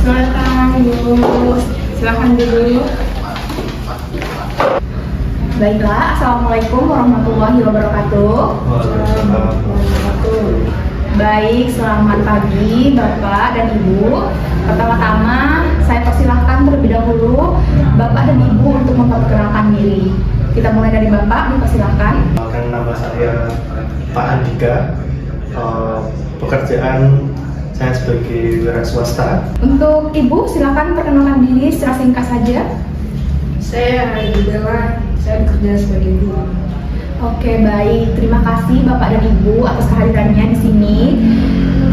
Selamat datang Ibu. Silahkan dulu. Baiklah, Assalamualaikum warahmatullahi wabarakatuh. Baik, selamat pagi Bapak dan Ibu. Pertama-tama saya persilahkan terlebih dahulu Bapak dan Ibu untuk memperkenalkan diri. Kita mulai dari Bapak, dipersilahkan. Nama saya Pak Andika. Pekerjaan saya sebagai wira swasta. Untuk Ibu, silakan perkenalkan diri secara singkat saja. Saya Ibu Bella, saya bekerja sebagai guru. Oke, baik. Terima kasih Bapak dan Ibu atas kehadirannya di sini.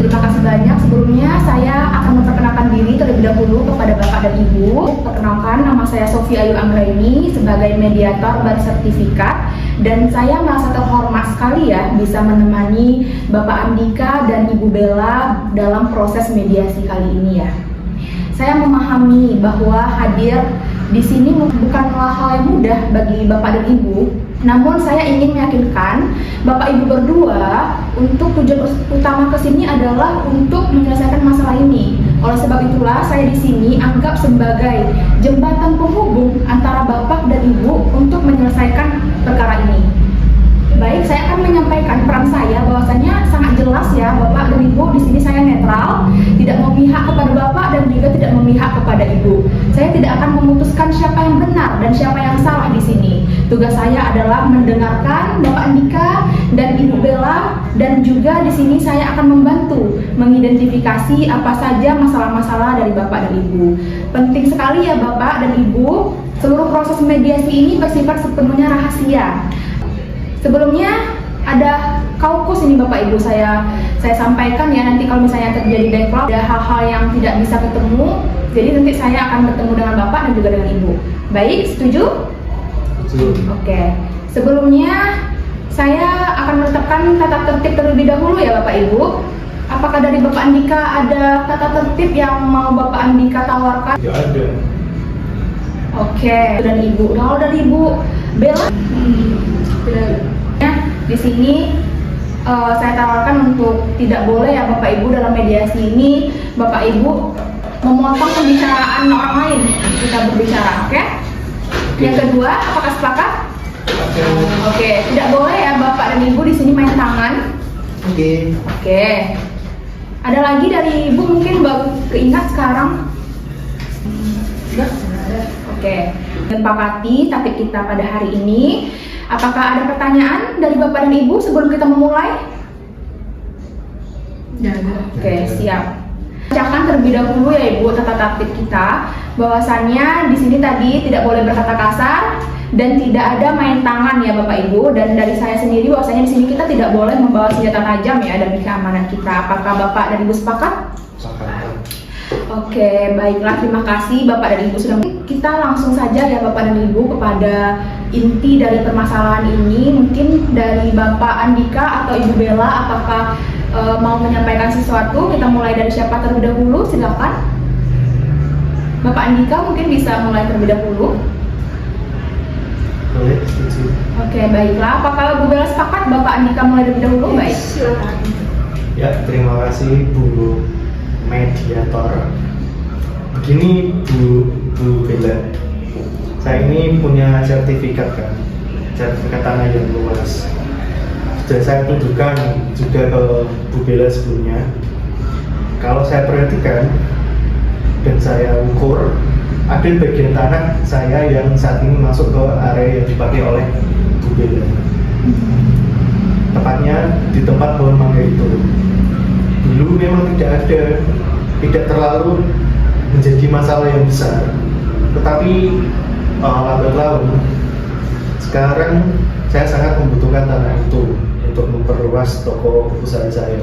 Terima kasih banyak. Sebelumnya saya akan memperkenalkan diri terlebih dahulu kepada Bapak dan Ibu. Perkenalkan, nama saya Sofia Ayu Anggraini sebagai mediator bersertifikat, dan saya merasa terhormat sekali ya bisa menemani Bapak Andika dan Ibu Bella dalam proses mediasi kali ini ya. Saya memahami bahwa hadir di sini bukanlah hal yang mudah bagi Bapak dan Ibu. Namun saya ingin meyakinkan Bapak Ibu berdua untuk tujuan utama kesini adalah untuk menyelesaikan masalah ini. Oleh sebab itulah saya di sini anggap sebagai jembatan penghubung antara Bapak dan Ibu untuk menyelesaikan perkara ini. Baik, saya akan menyampaikan peran saya bahwasanya sangat jelas ya Bapak dan Ibu, di sini saya netral, tidak memihak kepada Bapak dan juga tidak memihak kepada Ibu. Saya tidak akan memutuskan siapa yang benar dan siapa yang salah di sini. Tugas saya adalah mendengarkan Bapak Andika dan Ibu Bella, dan juga di sini saya akan membantu mengidentifikasi apa saja masalah-masalah dari Bapak dan Ibu. Penting sekali ya Bapak dan Ibu, seluruh proses mediasi ini bersifat sepenuhnya rahasia. Sebelumnya ada kaukus ini Bapak Ibu saya sampaikan ya, nanti kalau misalnya terjadi backlog, ada hal-hal yang tidak bisa ketemu, jadi nanti saya akan bertemu dengan Bapak dan juga dengan Ibu. Baik, setuju? Setuju. Oke. Sebelumnya saya akan menetapkan tata tertib terlebih dahulu ya Bapak Ibu. Apakah dari Bapak Andika ada tata tertib yang mau Bapak Andika tawarkan? Ya ada. Oke, dan Ibu. Kalau dari Ibu Bella, di sini saya tawarkan untuk tidak boleh ya Bapak Ibu dalam mediasi ini Bapak Ibu memotong pembicaraan orang lain kita berbicara, oke? Yang kedua, apakah sepakat? Oke, tidak boleh ya Bapak dan Ibu di sini main tangan. Oke. Ada lagi dari Ibu mungkin baru keingat sekarang? Enggak ada. Oke. Sepakati topik kita pada hari ini. Apakah ada pertanyaan dari Bapak dan Ibu sebelum kita memulai? Ya ada. Oke, siap. Bacakan terlebih dahulu ya Ibu tata tertib kita, bahwasannya di sini tadi tidak boleh berkata kasar dan tidak ada main tangan ya Bapak Ibu, dan dari saya sendiri bahwasanya di sini kita tidak boleh membawa senjata tajam ya demi keamanan kita. Apakah Bapak dan Ibu sepakat? Sepakat. Oke, baiklah, terima kasih Bapak dan Ibu sudah. Kita langsung saja ya Bapak dan Ibu kepada inti dari permasalahan ini. Mungkin dari Bapak Andika atau Ibu Bella, apakah mau menyampaikan sesuatu? Kita mulai dari siapa terlebih dahulu? Silakan. Bapak Andika mungkin bisa mulai terlebih dahulu. Boleh, setuju. Oke, baiklah. Apakah Bu Bella sepakat Bapak Andika mulai terlebih dahulu? Baik. Silakan. Ya, terima kasih Bu Mediator. Begini Bu Bella, saya ini punya sertifikat kan, sertifikat tanah yang luas. Sudah saya tunjukkan juga ke Bu Bella sebelumnya. Kalau saya perhatikan dan saya ukur, ada bagian tanah saya yang saat ini masuk ke area yang dipakai oleh Bu Bella. Tepatnya di tempat pohon mangga itu. Dulu memang tidak terlalu menjadi masalah yang besar, tetapi lambat laun sekarang saya sangat membutuhkan tanah itu untuk memperluas toko usaha saya.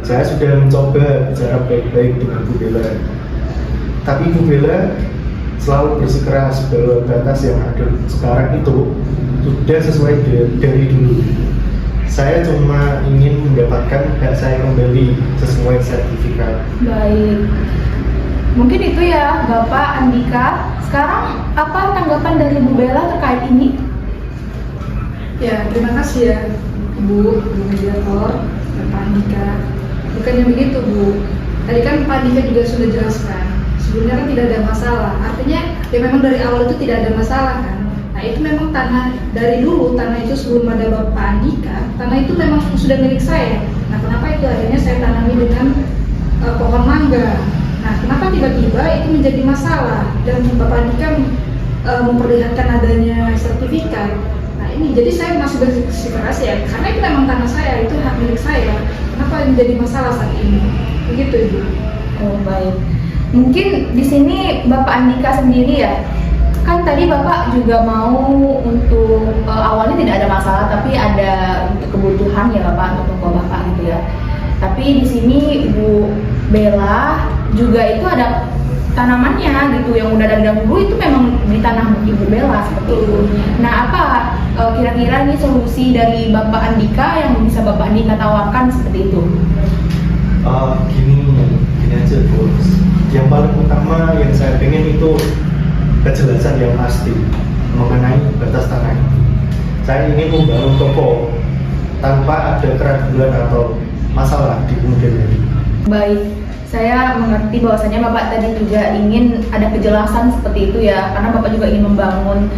Saya sudah mencoba bicara baik-baik dengan Bu Bella, tapi Bu Bella selalu bersikeras bahwa batas yang ada sekarang itu sudah sesuai dari dulu. Saya cuma ingin mendapatkan hak saya kembali sesuai sertifikat. Baik. Mungkin itu ya Bapak Andika. Sekarang apa tanggapan dari Bu Bella terkait ini? Ya, terima kasih ya Bu Mediator, Bapak Andika. Bukannya begitu Bu, tadi kan Pak Dika juga sudah jelaskan, sebelumnya kan tidak ada masalah. Artinya ya memang dari awal itu tidak ada masalah kan. Nah itu memang tanah dari dulu, tanah itu sebelum ada Bapak Andika, tanah itu memang sudah milik saya. Nah kenapa itu akhirnya saya tanami dengan pohon mangga. Nah kenapa tiba-tiba itu menjadi masalah dan Bapak Andika memperlihatkan adanya sertifikat. Nah ini jadi saya masih bersikeras ya, karena itu memang tanah saya, itu hak milik saya. Kenapa menjadi masalah saat ini? Begitu Ibu. Oh baik. Mungkin di sini Bapak Andika sendiri ya, kan tadi Bapak juga mau untuk awalnya tidak ada masalah, tapi ada untuk kebutuhan ya Bapak, untuk toko Bapak gitu ya. Tapi di sini Ibu Bella juga itu ada tanamannya gitu yang udah dari dahulu, itu memang di tanah Ibu Bella seperti itu. Nah apa kira-kira ini solusi dari Bapak Andika yang bisa Bapak Andika tawarkan seperti itu? Gini aja bos. Yang paling utama yang saya pengen itu kejelasan yang pasti mengenai batas tanah. Saya ingin membangun toko tanpa ada keraguan atau masalah di kemudian hari. Baik, saya mengerti bahwasanya Bapak tadi juga ingin ada kejelasan seperti itu ya, karena Bapak juga ingin membangun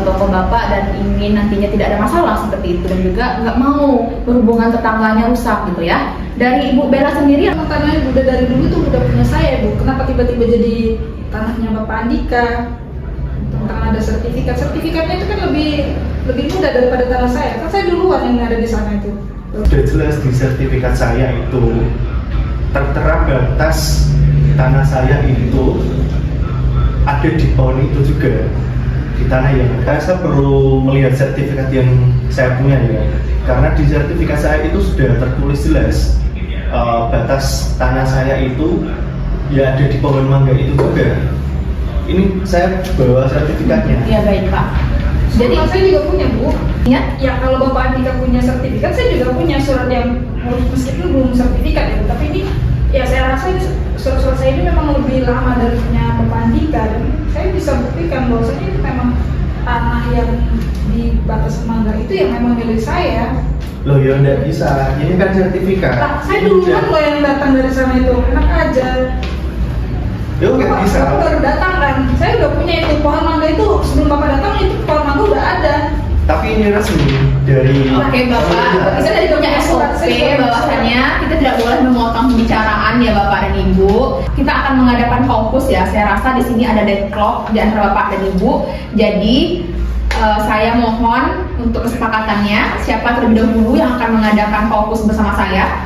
toko Bapak dan ingin nantinya tidak ada masalah seperti itu, dan juga nggak mau berhubungan tetangganya rusak gitu ya. Dari Ibu Bella sendiri, Memang tanahnya udah dari dulu tuh udah punya saya Bu. Kenapa tiba-tiba jadi tanahnya Bapak Andika? Tentang ada sertifikatnya itu kan lebih mudah daripada tanah saya. Kan saya duluan yang ada di sana itu. Sudah jelas di sertifikat saya itu tertera batas tanah saya itu ada di pohon itu juga, di tanah yang ada. Saya perlu melihat sertifikat yang saya punya ya, karena di sertifikat saya itu sudah tertulis jelas batas tanah saya itu ya ada di pohon mangga itu juga. Ini saya bawa sertifikatnya. ya baik Pak. Jadi saya juga punya Bu. Ya, Ya kalau Bapak Andika punya sertifikat, saya juga punya surat yang meskipun belum sertifikat ya Bu. Tapi ini ya saya rasa ini surat-surat saya ini memang lebih lama dari punya Bapak Andika. Dan saya bisa buktikan bahwasanya itu memang tanah yang di batas mangga itu yang memang milik saya. Loh ya enggak bisa, ini kan sertifikat. Nah, saya duluan loh yang datang dari sana itu, enak aja. Ya nggak bisa. Bapak baru datang kan, saya udah punya itu pohon mangga itu sebelum Bapak datang itu pohon mangga udah ada. Tapi ini resmi dari. Oke Bapak, kita dari punya SOP bahwasannya kita tidak boleh memotong pembicaraan ya Bapak dan Ibu. Kita akan mengadakan fokus ya. Saya rasa di sini ada deadlock di antara Bapak dan Ibu. Jadi saya mohon untuk kesepakatannya, siapa terlebih dahulu yang akan mengadakan fokus bersama saya?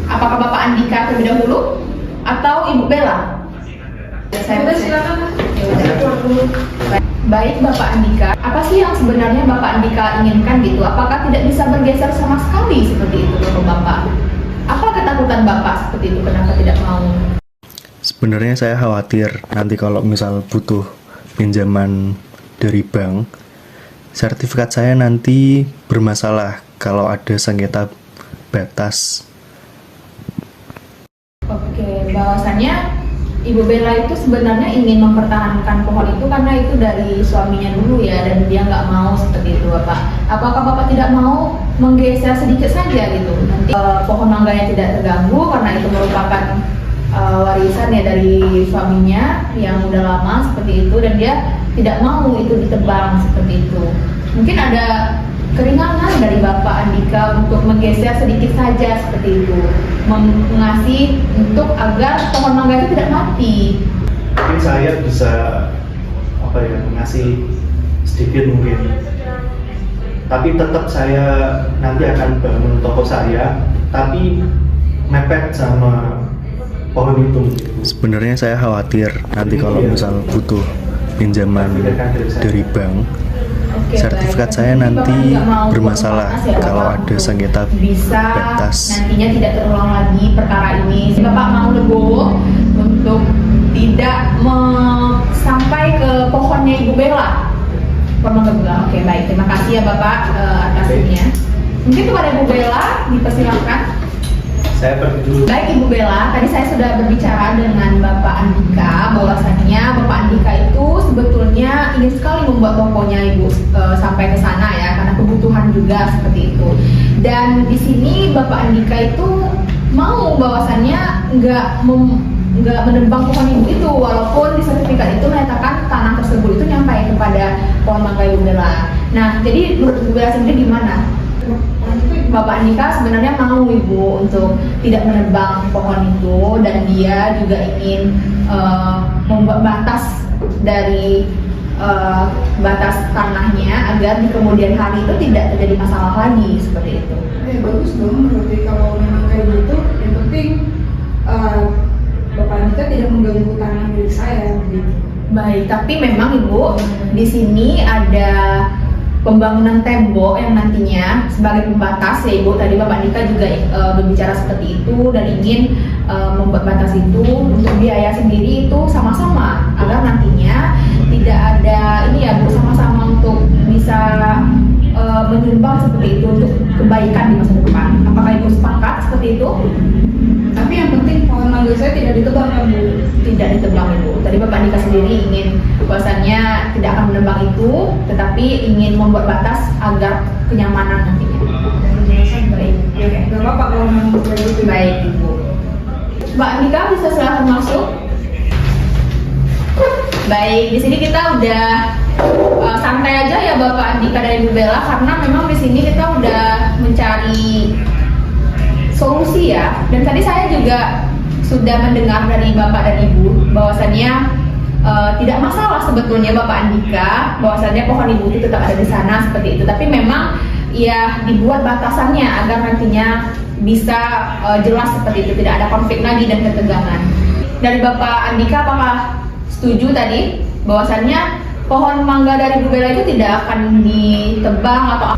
Apakah Bapak Andika terlebih dahulu atau Ibu Bella? Udah silakan. Ya udah. Saya keluar dulu. Baik Bapak Andika, apa sih yang sebenarnya Bapak Andika inginkan gitu? Apakah tidak bisa bergeser sama sekali seperti itu untuk Bapak? Apa ketakutan Bapak seperti itu? Kenapa tidak mau? Sebenarnya saya khawatir nanti kalau misal butuh pinjaman dari bank, sertifikat saya nanti bermasalah kalau ada sengketa batas. Oke, bahwasannya Ibu Bella itu sebenarnya ingin mempertahankan pohon itu karena itu dari suaminya dulu ya, dan dia nggak mau seperti itu Bapak. Apakah Bapak tidak mau menggeser sedikit saja gitu? Nanti pohon mangganya tidak terganggu karena itu merupakan warisan ya dari suaminya yang udah lama seperti itu, dan dia tidak mau itu ditebang seperti itu. Mungkin ada keringanan dari Bapak Andika untuk menggeser sedikit saja seperti itu, mengasih untuk agar pohon mangga itu tidak mati. Mungkin saya bisa mengasih sedikit mungkin, tapi tetap saya nanti akan bangun toko saya, tapi mepet sama pohon itu. Sebenarnya saya khawatir nanti kalau misal butuh pinjaman dari bank, Oke, sertifikat baik. saya Jadi nanti Bapak nggak mau bermasalah berpanas ya, kalau Bapak, ada untuk sengketa bisa batas. nantinya tidak terulang lagi perkara ini. Bapak mau legowo untuk tidak sampai ke pohonnya Ibu Bella. Pohon Bella. Oke, baik. Terima kasih ya Bapak atas ininya. Mungkin kepada Ibu Bella dipersilakan. Saya pergi dulu. Baik Ibu Bella, tadi saya sudah berbicara dengan Bapak Andika bahwasannya Bapak Andika itu sebetulnya ingin sekali membuat tokonya Ibu sampai ke sana ya, karena kebutuhan juga seperti itu. Dan di sini Bapak Andika itu mau bahwasannya nggak menebang pohon ibu itu, walaupun di sertifikat itu menyatakan tanah tersebut itu nyampe kepada pohon mangga Ibu Bella. Nah, jadi menurut Ibu Bella sendiri gimana? Bapak Andika sebenarnya mau Ibu untuk tidak menebang pohon itu, dan dia juga ingin membuat batas dari batas tanahnya agar di kemudian hari itu tidak terjadi masalah lagi seperti itu. Bagus dong, berarti kalau memang kayak gitu, yang penting Bapak Andika tidak mengganggu tanah milik saya begitu. Baik, tapi memang Ibu di sini ada pembangunan tembok yang nantinya sebagai pembatas ya Ibu. Tadi Bapak Andika juga berbicara seperti itu dan ingin membuat batas itu untuk biaya sendiri itu sama-sama agar nantinya tidak ada ini ya Bu, sama-sama untuk bisa menyumbang seperti itu untuk kebaikan di masa depan. Apakah Ibu sepakat seperti itu? Tapi yang penting pohon mangga saya tidak ditebang kan Bu? Tidak ditebang Ibu. Tadi Bapak Andika sendiri ingin bahwasannya tidak akan menebang itu, tetapi ingin membuat batas agar kenyamanan nantinya. Baik. Oke, nggak apa-apa kalau memang kayak gitu. Baik Ibu. Mbak Andika bisa silakan masuk. Baik, di sini kita udah santai aja ya Bapak Andika dan Ibu Bella, karena memang di sini kita udah mencari solusi ya. Dan tadi saya juga sudah mendengar dari Bapak dan Ibu bahwasannya tidak masalah sebetulnya Bapak Andika, bahwasannya pohon ibu itu tetap ada di sana seperti itu. Tapi memang ya dibuat batasannya agar nantinya bisa jelas seperti itu, tidak ada konflik lagi dan ketegangan. Dari Bapak Andika, apakah setuju tadi bahwasannya pohon mangga dari Ibu Bella itu tidak akan ditebang atau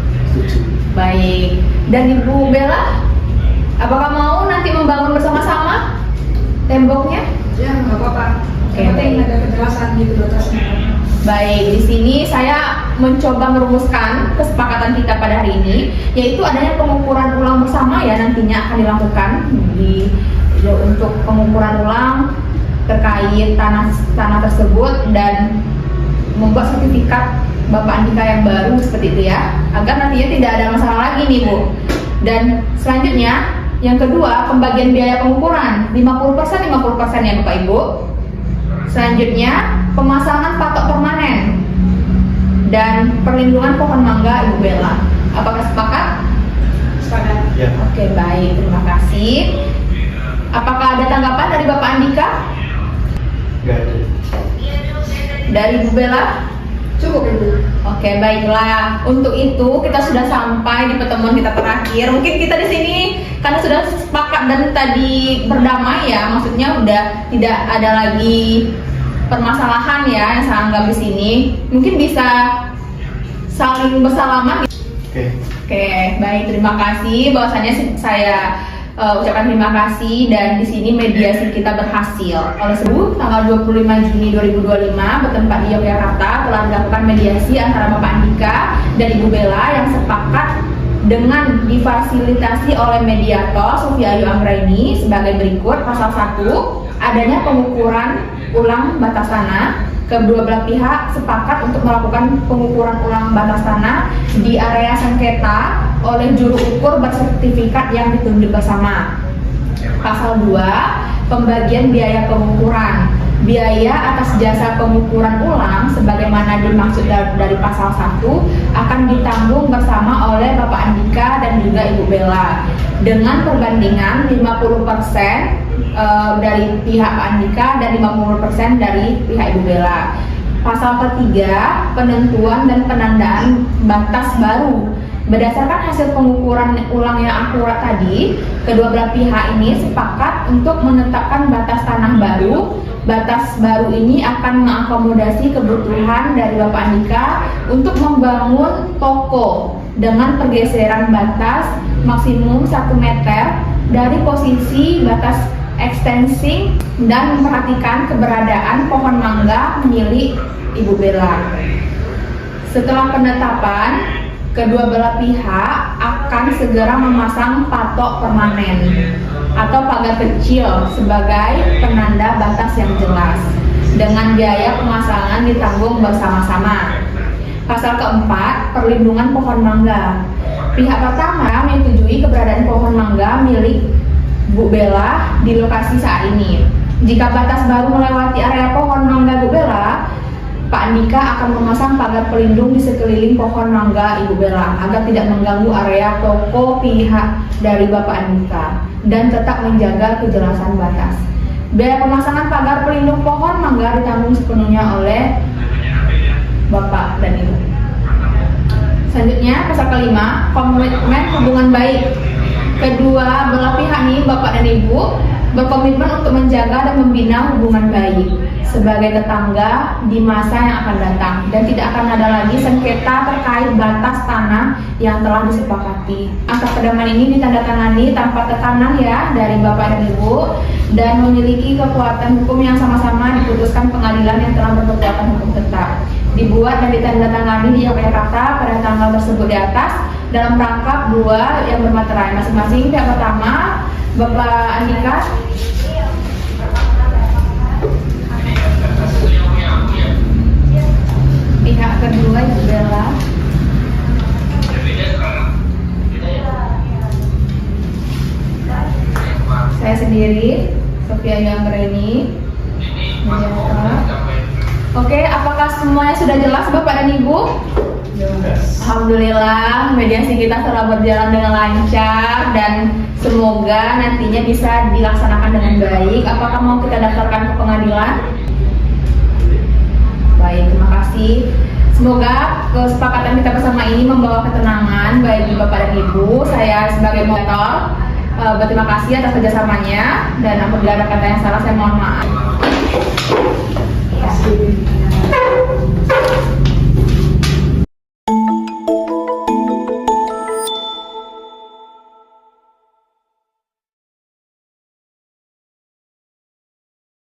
baik? Dan Ibu Bella, apakah mau nanti membangun bersama-sama temboknya? Ya, nggak apa-apa. Yang penting ada kejelasan gitu batasnya. Baik, di sini saya mencoba merumuskan kesepakatan kita pada hari ini, yaitu adanya pengukuran ulang bersama ya nantinya akan dilakukan untuk pengukuran ulang terkait tanah tersebut dan membuat sertifikat Bapak Andika yang baru seperti itu ya, agar nantinya tidak ada masalah lagi nih Bu. Dan selanjutnya yang kedua, pembagian biaya pengukuran 50% ya Bapak Ibu. Selanjutnya, pemasangan patok permanen dan perlindungan pohon mangga Ibu Bella. Apakah sepakat? Sepakat. Ya. Oke, baik, terima kasih. Apakah ada tanggapan dari Bapak Andika? Nggak ada. Dari Ibu Bella? Cukup Ibu. Oke, baiklah. Untuk itu kita sudah sampai di pertemuan kita terakhir. Mungkin kita di sini karena sudah sepakat dan tadi berdamai ya, maksudnya udah tidak ada lagi permasalahan ya yang saya anggap di sini. Mungkin bisa saling bersalaman. Oke, baik, terima kasih. Bahwasanya saya ucapkan terima kasih dan di sini mediasi kita berhasil. Oleh sebab tanggal 25 Juni 2025 bertempat di Yogyakarta telah dilakukan mediasi antara Bapak Andika dan Ibu Bella yang sepakat dengan difasilitasi oleh mediator Sofia Ayu Anggraini sebagai berikut. Pasal 1, adanya pengukuran ulang batas tanah. Kedua belah pihak sepakat untuk melakukan pengukuran ulang batas tanah di area sengketa oleh juru ukur bersertifikat yang ditunjuk bersama. Pasal 2, pembagian biaya pengukuran. Biaya atas jasa pengukuran ulang sebagaimana dimaksud dari pasal 1 akan ditanggung bersama oleh Bapak Andika dan juga Ibu Bella dengan perbandingan 50% dari pihak Pak Andika dan 50% dari pihak Ibu Bella. Pasal ketiga, penentuan dan penandaan batas baru. Berdasarkan hasil pengukuran ulang yang akurat tadi, kedua belah pihak ini sepakat untuk menetapkan batas tanah baru. Batas baru ini akan mengakomodasi kebutuhan dari Bapak Andika untuk membangun toko dengan pergeseran batas maksimum 1 meter dari posisi batas ekstensi dan memperhatikan keberadaan pohon mangga milik Ibu Bella. Setelah penetapan, kedua belah pihak akan segera memasang patok permanen atau pagar kecil sebagai penanda batas yang jelas dengan biaya pemasangan ditanggung bersama-sama. Pasal keempat, perlindungan pohon mangga. Pihak pertama menyetujui keberadaan pohon mangga milik Bu Bella di lokasi saat ini. Jika batas baru melewati area pohon mangga Bu Bella, Pak Andika akan memasang pagar pelindung di sekeliling pohon mangga Ibu Bella agar tidak mengganggu area toko pihak dari Bapak Andika dan tetap menjaga kejelasan batas. Biaya pemasangan pagar pelindung pohon mangga ditanggung sepenuhnya oleh Bapak dan Ibu. Selanjutnya, pasal kelima, komitmen hubungan baik. Kedua belah pihak nih, Bapak dan Ibu, berkomitmen untuk menjaga dan membina hubungan baik sebagai tetangga di masa yang akan datang dan tidak akan ada lagi sengketa terkait batas tanah yang telah disepakati. Akta pedoman ini ditandatangani tanpa tekanan ya dari Bapak dan Ibu dan memiliki kekuatan hukum yang sama-sama diputuskan pengadilan yang telah berkekuatan hukum tetap. Dibuat dan ditandatangani di Yogyakarta pada tanggal tersebut di atas dalam rangkap dua yang bermaterai masing-masing. Pihak pertama Bapak Andika, pihak kedua Ibu Bella. Saya sendiri, Sofia Yanggreni. Oke, apakah semuanya sudah jelas Bapak dan Ibu? Alhamdulillah, mediasi kita telah berjalan dengan lancar dan semoga nantinya bisa dilaksanakan dengan baik. Apakah mau kita daftarkan ke pengadilan? Baik, terima kasih. Semoga kesepakatan kita bersama ini membawa ketenangan bagi Bapak dan Ibu. Saya sebagai moderator berterima kasih atas kerjasamanya dan apabila ada kata yang salah saya mohon maaf.